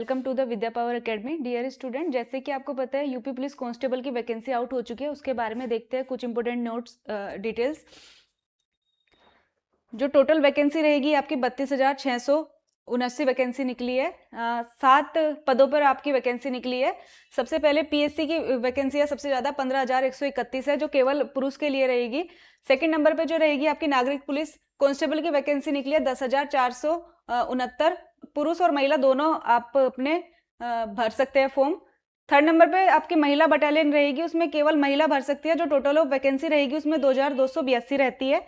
Welcome to the Vidya power academy. Dear student, जैसे कि आपको पता है यूपी पुलिस कांस्टेबल की वैकेंसी आउट हो चुकी है। उसके बारे में देखते हैं कुछ इंपोर्टेंट नोट्स डिटेल्स। जो टोटल वैकेंसी रहेगी आपकी 32,679 वैकेंसी निकली है। 7 पदों पर आपकी वैकेंसी निकली है। सबसे पहले पीएससी की वैकेंसी है सबसे ज़्यादा 15,131 है, जो केवल पुरुष के लिए रहेगी। सेकंड नंबर पर जो रहेगी आपकी नागरिक पुलिस कांस्टेबल की वैकेंसी निकली है 10,469। पुरुष और महिला दोनों आप अपने भर सकते हैं फॉर्म। थर्ड नंबर पे आपकी महिला बटालियन रहेगी, उसमें केवल महिला भर सकती है। जो टोटल ऑफ वैकेंसी रहेगी उसमें 2,282 रहती है।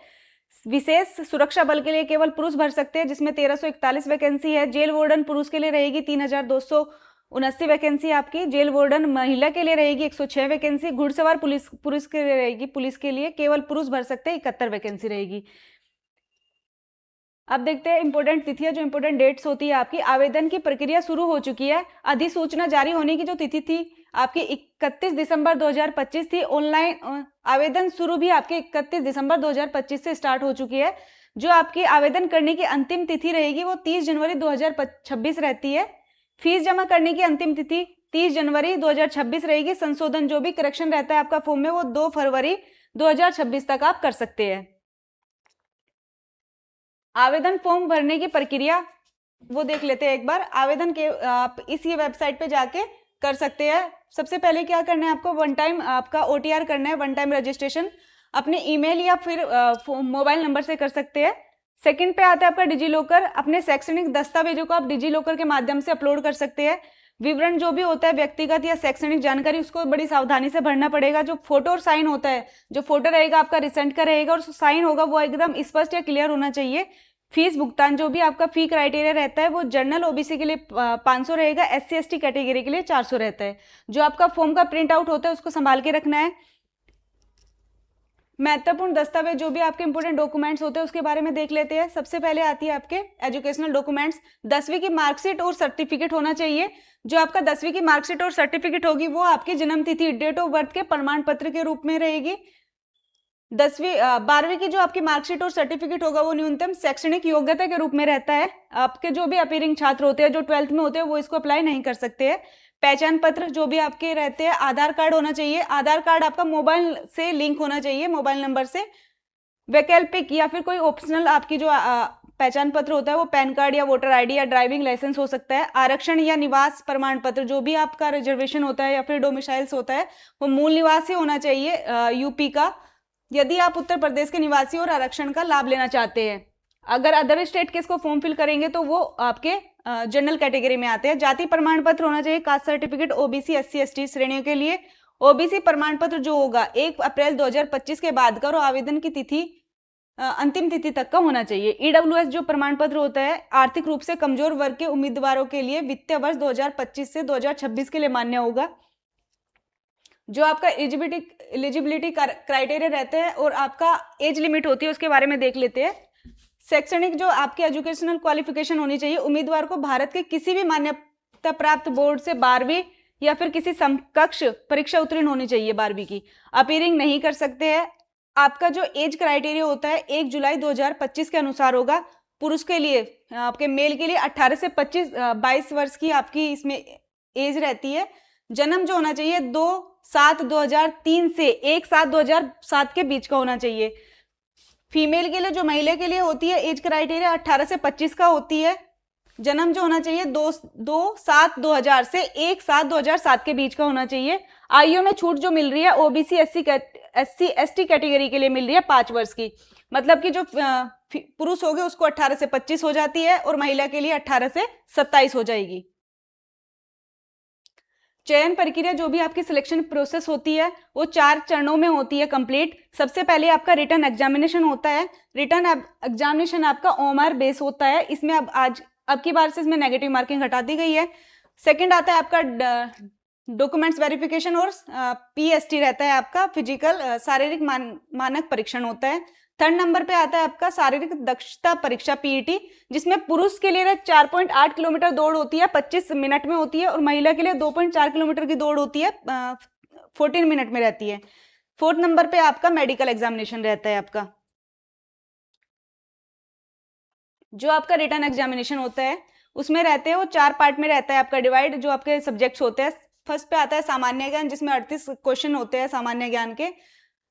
विशेष सुरक्षा बल के लिए केवल पुरुष भर सकते हैं, जिसमें 1,341 वैकेंसी है। जेल वार्डन पुरुष के लिए रहेगी 3,279 वैकेंसी आपकी। जेल वार्डन महिला के लिए रहेगी 106 वैकेंसी। घुड़सवार पुरुष के लिए रहेगी, पुलिस के लिए केवल पुरुष भर सकते हैं, 71 वैकेंसी रहेगी। अब देखते हैं इंपोर्टेंट तिथियां, जो इंपोर्टेंट डेट्स होती है आपकी। आवेदन की प्रक्रिया शुरू हो चुकी है। अधिसूचना जारी होने की जो तिथि थी आपकी 31 दिसंबर 2025 थी। ऑनलाइन आवेदन शुरू भी आपके 31 दिसंबर 2025 से स्टार्ट हो चुकी है। जो आपकी आवेदन करने की अंतिम तिथि रहेगी वो 30 जनवरी 2026 रहती है। फीस जमा करने की अंतिम तिथि 30 जनवरी 2026 रहेगी। संशोधन जो भी करेक्शन रहता है आपका फॉर्म में वो 2 फरवरी 2026 तक आप कर सकते हैं। आवेदन फॉर्म भरने की प्रक्रिया वो देख लेते हैं एक बार। आवेदन के आप इसी वेबसाइट पे जाके कर सकते हैं। सबसे पहले क्या करना है आपको, वन टाइम आपका ओटीआर करना है, वन टाइम रजिस्ट्रेशन अपने ईमेल या फिर मोबाइल नंबर से कर सकते हैं। सेकंड पे आता है आपका डिजी लॉकर। अपने शैक्षणिक दस्तावेजों को आप डिजी लॉकर के माध्यम से अपलोड कर सकते हैं। विवरण जो भी होता है व्यक्तिगत या शैक्षणिक जानकारी, उसको बड़ी सावधानी से भरना पड़ेगा। जो फोटो और साइन होता है, जो फोटो रहेगा आपका रिसेंट का रहेगा और साइन होगा वो एकदम स्पष्ट या क्लियर होना चाहिए। फीस भुगतान जो भी आपका फी क्राइटेरिया रहता है वो जनरल ओबीसी के लिए 500 रहेगा, एससी एसटी कैटेगरी के लिए 400 रहता है। जो आपका फॉर्म का प्रिंट आउट होता है उसको संभाल के रखना है। महत्वपूर्ण दस्तावेज जो भी आपके इंपोर्टेंट डॉक्यूमेंट्स होते हैं उसके बारे में देख लेते हैं। सबसे पहले आती है आपके एजुकेशनल डॉक्यूमेंट्स। 10वीं की मार्कशीट और सर्टिफिकेट होना चाहिए। जो आपका 10वीं की मार्कशीट और सर्टिफिकेट होगी वो आपकी जन्म तिथि, डेट ऑफ बर्थ के प्रमाण पत्र के रूप में रहेगी। 12वीं की जो आपकी मार्कशीट और सर्टिफिकेट होगा वो न्यूनतम शैक्षणिक योग्यता के रूप में रहता है। आपके जो भी अपीयरिंग छात्र होते हैं जो 12th में होते हैं वो इसको अप्लाई नहीं कर सकते हैं। पहचान पत्र जो भी आपके रहते हैं, आधार कार्ड होना चाहिए। आधार कार्ड आपका मोबाइल से लिंक होना चाहिए, मोबाइल नंबर से। वैकल्पिक या फिर कोई ऑप्शनल आपकी जो पहचान पत्र होता है वो पैन कार्ड या वोटर आईडी या ड्राइविंग लाइसेंस हो सकता है। आरक्षण या निवास प्रमाण पत्र जो भी आपका रिजर्वेशन होता है या फिर डोमिसाइल्स होता है वो मूल निवासी होना चाहिए यूपी का, यदि आप उत्तर प्रदेश के निवासी और आरक्षण का लाभ लेना चाहते हैं। अगर अदर स्टेट के इसको फॉर्म फिल करेंगे तो वो आपके जनरल कैटेगरी में आते हैं। जाति प्रमाण पत्र होना चाहिए, caste certificate OBC SC ST श्रेणियों के लिए। ओबीसी प्रमाण पत्र जो होगा 1 अप्रैल 2025 के बाद का और आवेदन की तिथि अंतिम तिथि तक का होना चाहिए। ईडब्ल्यूएस जो प्रमाण पत्र होता है आर्थिक रूप से कमजोर वर्ग के उम्मीदवारों के लिए वित्तीय वर्ष 2025 से 2026 के लिए मान्य होगा। जो आपका एलिजिबिलिटी क्राइटेरिया रहते हैं और आपका एज लिमिट होती है उसके बारे में देख लेते हैं। शैक्षणिक जो आपकी एजुकेशनल क्वालिफिकेशन होनी चाहिए, उम्मीदवार को भारत के किसी भी मान्यता प्राप्त बोर्ड से 12वीं या फिर किसी समकक्ष परीक्षा उत्तीर्ण होनी चाहिए 12वीं की। अपीयरिंग नहीं कर सकते हैं। आपका जो एज क्राइटेरिया होता है 1 जुलाई 2025 के अनुसार होगा। पुरुष के लिए, आपके मेल के लिए 18 से 22 वर्ष की आपकी इसमें एज रहती है। जन्म जो होना चाहिए 2/7/2003 से 1/7/2007 के बीच का होना चाहिए। फीमेल के लिए, जो महिला के लिए होती है, एज क्राइटेरिया 18 से 25 का होती है। जन्म जो होना चाहिए 2/7/2000 से 1/7/2007 के बीच का होना चाहिए। आयु में छूट जो मिल रही है ओबीसी एससी एसटी कैटेगरी के लिए मिल रही है 5 वर्ष की। मतलब कि जो पुरुष हो गए उसको 18 से 25 हो जाती है और महिला के लिए 18 से 27 हो जाएगी। चयन प्रक्रिया जो भी आपकी सिलेक्शन प्रोसेस होती है वो 4 चरणों में होती है कंप्लीट। सबसे पहले आपका रिटन एग्जामिनेशन होता है। रिटन एग्जामिनेशन आपका ओएमआर बेस होता है। इसमें अब की बार से इसमें नेगेटिव मार्किंग हटा दी गई है। सेकंड आता है आपका डॉक्यूमेंट्स वेरिफिकेशन और पीएसटी रहता है आपका, फिजिकल शारीरिक मानक परीक्षण होता है। थर्ड नंबर पे आता है आपका शारीरिक दक्षता परीक्षा पीईटी, जिसमें पुरुष के लिए 4.8 किलोमीटर दौड़ होती है 25 मिनट में होती है और महिला के लिए 2.4 किलोमीटर की दौड़ होती है 14 मिनट में रहती है। फोर्थ नंबर पे आपका मेडिकल एग्जामिनेशन रहता है आपका। जो आपका रिटन एग्जामिनेशन होता है उसमें रहते हैं वो 4 पार्ट में रहता है आपका डिवाइड, जो आपके सब्जेक्ट्स होते हैं। फर्स्ट पे आता है सामान्य ज्ञान, जिसमें 38 क्वेश्चन होते हैं सामान्य ज्ञान के।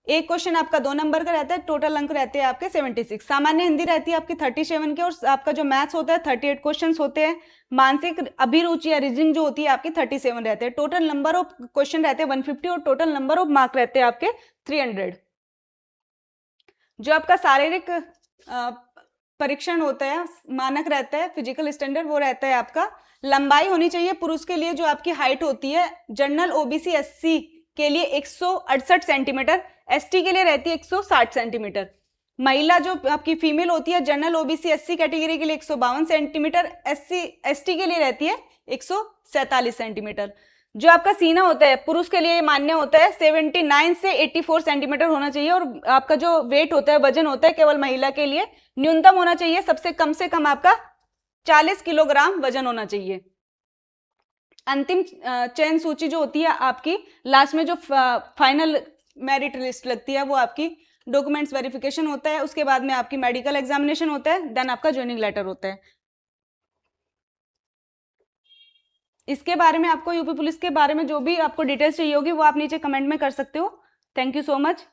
एक क्वेश्चन आपका 2 नंबर का रहता है, टोटल अंक रहते हैं आपके 76। सामान्य हिंदी रहती है आपकी 37 के, और आपका जो मैथ्स होता है 38 क्वेश्चंस होते हैं। मानसिक अभिरुचि या रीजनिंग जो होती है आपकी 37 रहते हैं। टोटल नंबर ऑफ क्वेश्चन रहते हैं 150 और टोटल नंबर ऑफ मार्क रहते हैं आपके 300। जो आपका शारीरिक परीक्षण होता है, मानक रहता है फिजिकल स्टैंडर्ड, वो रहता है आपका लंबाई होनी चाहिए पुरुष के लिए, जो आपकी हाइट होती है जनरल ओबीसी एससी के लिए 168 सेंटीमीटर, एसटी के लिए रहती है 160 सेंटीमीटर। महिला जो आपकी फीमेल होती है जनरल ओबीसी एससी कैटेगरी के लिए 152 सेंटीमीटर, एसटी के लिए रहती है 147 सेंटीमीटर। जो आपका सीना होता है पुरुष के लिए मान्य होता है 79 से 84 सेंटीमीटर होना चाहिए, और आपका जो वेट होता है, वजन होता है, केवल महिला के लिए न्यूनतम होना चाहिए, सबसे कम से कम आपका 40 किलोग्राम वजन होना चाहिए। अंतिम चयन सूची जो होती है आपकी लास्ट में, जो फाइनल मेरिट लिस्ट लगती है, वो आपकी डॉक्यूमेंट्स वेरिफिकेशन होता है, उसके बाद में आपकी मेडिकल एग्जामिनेशन होता है, देन आपका ज्वाइनिंग लेटर होता है। इसके बारे में आपको यूपी पुलिस के बारे में जो भी आपको डिटेल्स चाहिए होगी वो आप नीचे कमेंट में कर सकते हो। Thank you so much.